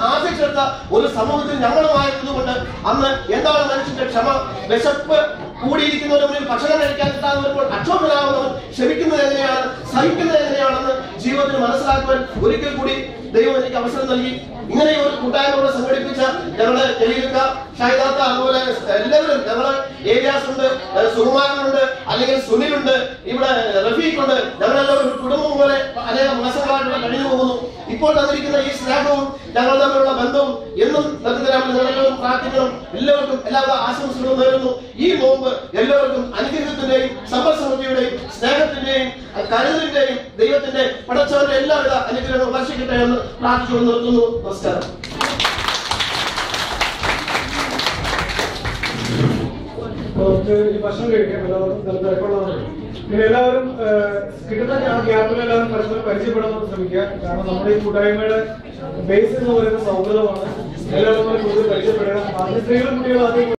ആശിച്ചെടുത്ത ഒരു സമൂഹത്തിൽ ഞങ്ങളുമായിരുന്നതുകൊണ്ട് അന്ന് എന്താണ് മനുഷ്യന്റെ ക്ഷമ? വിശപ്പ് കൂടിയിരിക്കുന്നവരുടെ മുന്നിൽ ഭക്ഷണം കഴിക്കാൻ കിട്ടാതെ വരുമ്പോൾ അക്ഷോഭനാവുന്നവൻ ക്ഷമിക്കുന്നത് എങ്ങനെയാണ്, സഹിക്കുന്നത് എങ്ങനെയാണെന്ന് ജീവിതത്തിൽ മനസ്സിലാക്കുവാൻ ഒരിക്കൽ കൂടി ദൈവം എനിക്ക് അവസരം നൽകി. ഇങ്ങനെ ഒരു കൂട്ടായ്മ സംഘടിപ്പിച്ച ഞങ്ങള് ജലീൽക്ക, ഷൈദാത്ത, അതുപോലെ എല്ലാവരും ഞങ്ങള് ഏരിയാസ് ഉണ്ട്, സുകുമാരനുണ്ട്, അല്ലെങ്കിൽ സുനിലുണ്ട്, ഇവിടെ റഫീഖുണ്ട്. ഞങ്ങളെല്ലാവരും ഒരു കുടുംബം പോലെ അനേകം മാസങ്ങളായിട്ട് കഴിഞ്ഞു പോകുന്നു. ഇപ്പോൾ തന്നിരിക്കുന്ന ഈ സ്നേഹവും ഞങ്ങൾ തമ്മിലുള്ള ബന്ധവും എന്നും ഞങ്ങളെല്ലാവരും പ്രാർത്ഥിക്കണം. എല്ലാവർക്കും എല്ലാവിധ ആശംസകളും നേരുന്നു. ഈ നോമ്പ് എല്ലാവർക്കും അനുഗ്രഹത്തിന്റെയും സമ്പൽസമൃദ്ധിയുടെയും സ്നേഹത്തിന്റെയും കരുതലിന്റെയും ദൈവത്തിന്റെ പടച്ചവന്റെ എല്ലാവിധ അനുഗ്രഹങ്ങളും വർഷിക്കട്ടെ എന്ന് പ്രാർത്ഥിച്ചുകൊണ്ട് നിർത്തുന്നു. നമസ്കാരം. ഈ ഭക്ഷണം കഴിക്കാൻ എല്ലാവർക്കും നല്ല തിരക്കുള്ളതാണ്. പിന്നെ എല്ലാവരും കിട്ടുന്ന ഗ്യാപ്പിൽ എല്ലാവരും പരസ്പരം പരിചയപ്പെടാൻ ശ്രമിക്കുക. കാരണം നമ്മുടെ ഈ കൂട്ടായ്മയുടെ ബേസ് എന്ന് പറയുന്നത് സൗഹൃദമാണ്. എല്ലാവരും കൂടുതൽ പരിചയപ്പെടണം. സ്ത്രീകളും കുട്ടികളും ആദ്യം